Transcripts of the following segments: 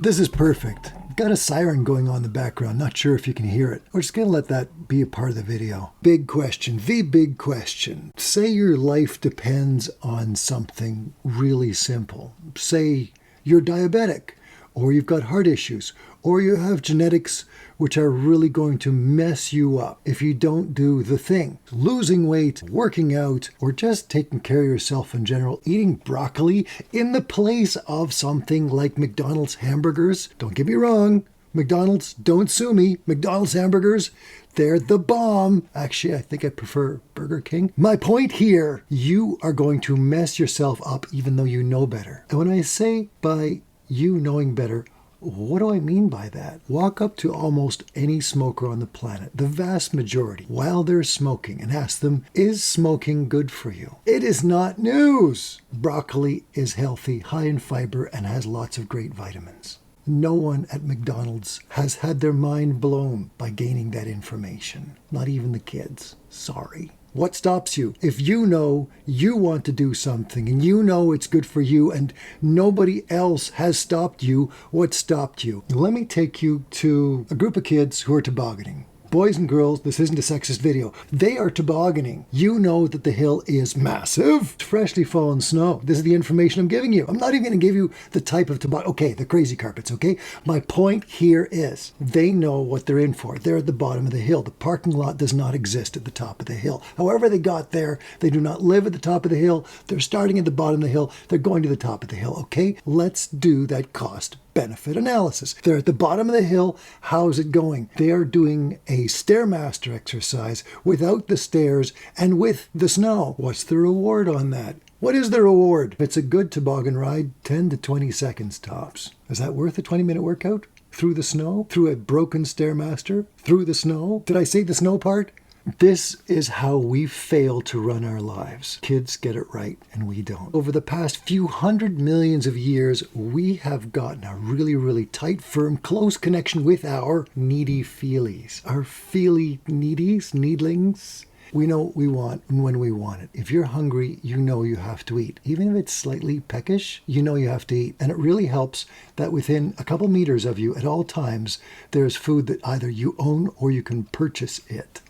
This is perfect. I've got a siren going on in the background. Not sure if you can hear it. We're just going to let that be a part of the video. Big question. The big question. Say your life depends on something really simple. Say you're diabetic, or you've got heart issues, or you have genetics which are really going to mess you up if you don't do the thing. Losing weight, working out, or just taking care of yourself in general, eating broccoli in the place of something like McDonald's hamburgers. Don't get me wrong, McDonald's, don't sue me. McDonald's hamburgers, they're the bomb. Actually, I think I prefer Burger King. My point here, you are going to mess yourself up even though you know better. And when I say by you knowing better, what do I mean by that? Walk up to almost any smoker on the planet, the vast majority, while they're smoking, and ask them, is smoking good for you? It is not news. Broccoli is healthy, high in fiber, and has lots of great vitamins. No one at McDonald's has had their mind blown by gaining that information. Not even the kids. Sorry. What stops you? If you know you want to do something and you know it's good for you and nobody else has stopped you, what stopped you? Let me take you to a group of kids who are tobogganing. Boys and girls, this isn't a sexist video. They are tobogganing. You know that the hill is massive. Freshly fallen snow. This is the information I'm giving you. I'm not even going to give you the type of toboggan. Okay, the crazy carpets, okay? My point here is they know what they're in for. They're at the bottom of the hill. The parking lot does not exist at the top of the hill. However they got there, they do not live at the top of the hill. They're starting at the bottom of the hill. They're going to the top of the hill, okay? Let's do that cost benefit analysis. They're at the bottom of the hill. How's it going? They are doing a Stairmaster exercise without the stairs and with the snow. What's the reward on that? What is the reward? If it's a good toboggan ride, 10 to 20 seconds tops. Is that worth a 20-minute workout? Through the snow? Through a broken Stairmaster? Through the snow? Did I say the snow part? This is how we fail to run our lives. Kids get it right and we don't. Over the past few hundred millions of years, we have gotten a really, really tight, firm, close connection with our needy feelies. Our feely needies, needlings. We know what we want and when we want it. If you're hungry, you know you have to eat. Even if it's slightly peckish, you know you have to eat. And it really helps that within a couple meters of you at all times, there's food that either you own or you can purchase it.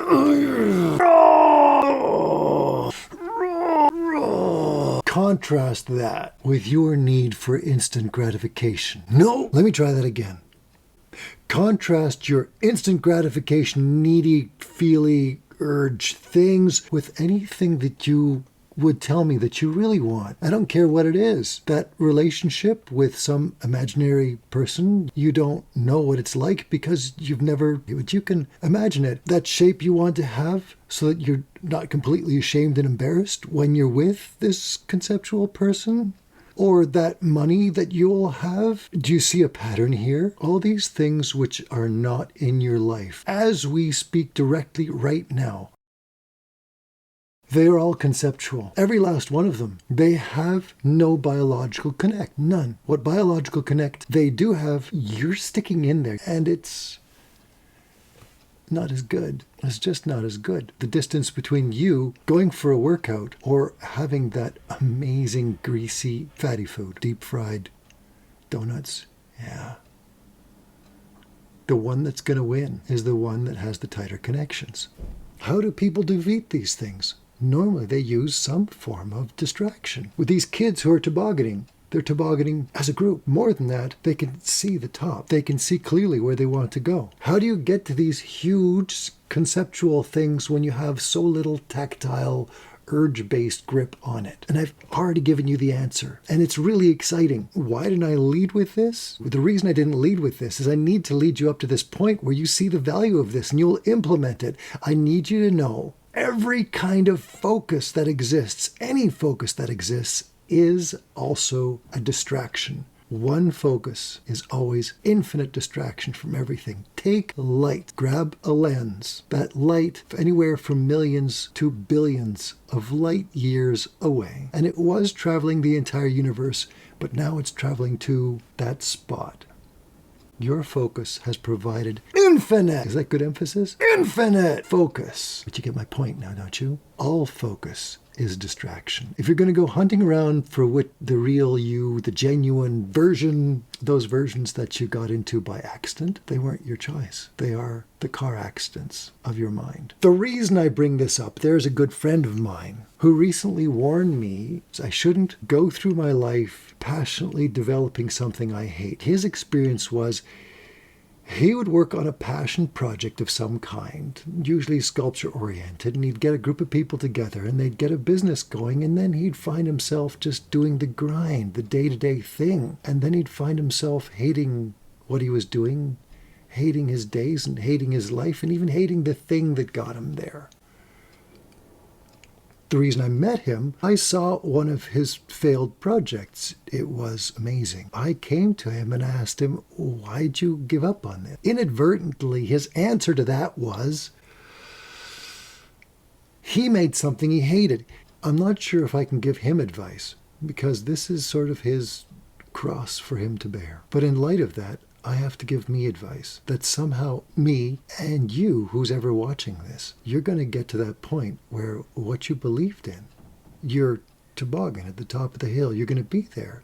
Contrast that with your need for instant gratification. No, let me try that again. Contrast your instant gratification, needy, feely, urge things with anything that you would tell me that you really want. I don't care what it is. That relationship with some imaginary person, you don't know what it's like because you've never, but you can imagine it. That shape you want to have so that you're not completely ashamed and embarrassed when you're with this conceptual person. Or that money that you'll have. Do you see a pattern here? All these things which are not in your life, as we speak directly right now, they are all conceptual. Every last one of them. They have no biological connect. None. What biological connect they do have, you're sticking in there. And it's not as good. It's just not as good. The distance between you going for a workout or having that amazing, greasy, fatty food, deep fried donuts. Yeah. The one that's going to win is the one that has the tighter connections. How do people defeat these things? Normally they use some form of distraction. With these kids who are tobogganing, they're tobogganing as a group. More than that, they can see the top. They can see clearly where they want to go. How do you get to these huge conceptual things when you have so little tactile, urge-based grip on it? And I've already given you the answer. And it's really exciting. Why didn't I lead with this? The reason I didn't lead with this is I need to lead you up to this point where you see the value of this and you'll implement it. I need you to know every kind of focus that exists, any focus that exists, is also a distraction. One focus is always infinite distraction from everything. Take light, grab a lens. That light, anywhere from millions to billions of light years away. And it was traveling the entire universe, but now it's traveling to that spot. Your focus has provided infinite, is that good emphasis? Infinite focus. But you get my point now, don't you? All focus is distraction. If you're going to go hunting around for what the real you, the genuine version, those versions that you got into by accident, they weren't your choice. They are the car accidents of your mind. The reason I bring this up, there's a good friend of mine who recently warned me I shouldn't go through my life passionately developing something I hate. His experience was he would work on a passion project of some kind, usually sculpture-oriented, and he'd get a group of people together and they'd get a business going, and then he'd find himself just doing the grind, the day-to-day thing, and then he'd find himself hating what he was doing, hating his days and hating his life, and even hating the thing that got him there. The reason I met him, I saw one of his failed projects. It was amazing. I came to him and asked him, why'd you give up on this? Inadvertently, his answer to that was, he made something he hated. I'm not sure if I can give him advice, because this is sort of his cross for him to bear. But in light of that, I have to give me advice that somehow me and you, who's ever watching this, you're going to get to that point where what you believed in, your toboggan at the top of the hill, you're going to be there.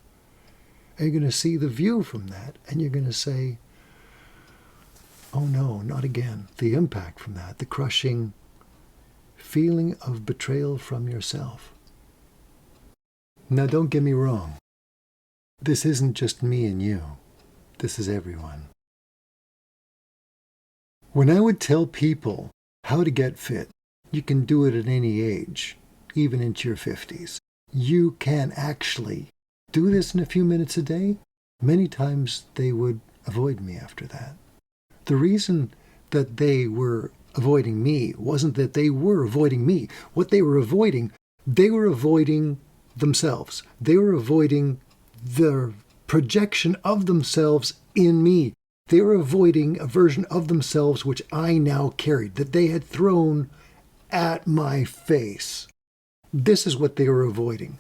And you're going to see the view from that, and you're going to say, oh no, not again. The impact from that, the crushing feeling of betrayal from yourself. Now don't get me wrong. This isn't just me and you. This is everyone. When I would tell people how to get fit, you can do it at any age, even into your 50s. You can actually do this in a few minutes a day. Many times they would avoid me after that. The reason that they were avoiding me wasn't that they were avoiding me. What they were avoiding themselves. They were avoiding the projection of themselves in me. They were avoiding a version of themselves which I now carried, that they had thrown at my face. This is what they were avoiding.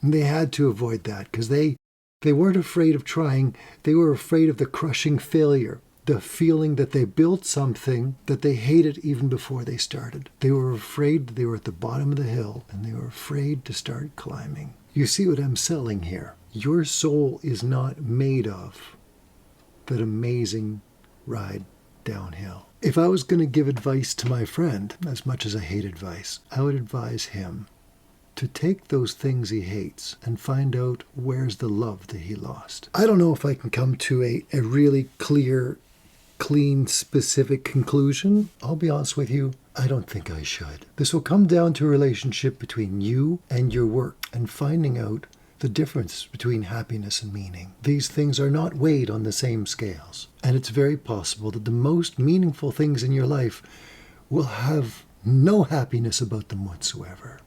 And they had to avoid that because they weren't afraid of trying. They were afraid of the crushing failure, the feeling that they built something that they hated even before they started. They were afraid they were at the bottom of the hill, and they were afraid to start climbing. You see what I'm selling here? Your soul is not made of that amazing ride downhill. If I was going to give advice to my friend, as much as I hate advice, I would advise him to take those things he hates and find out where's the love that he lost. I don't know if I can come to a really clear, clean, specific conclusion. I'll be honest with you, I don't think I should. This will come down to a relationship between you and your work and finding out the difference between happiness and meaning. These things are not weighed on the same scales. And it's very possible that the most meaningful things in your life will have no happiness about them whatsoever.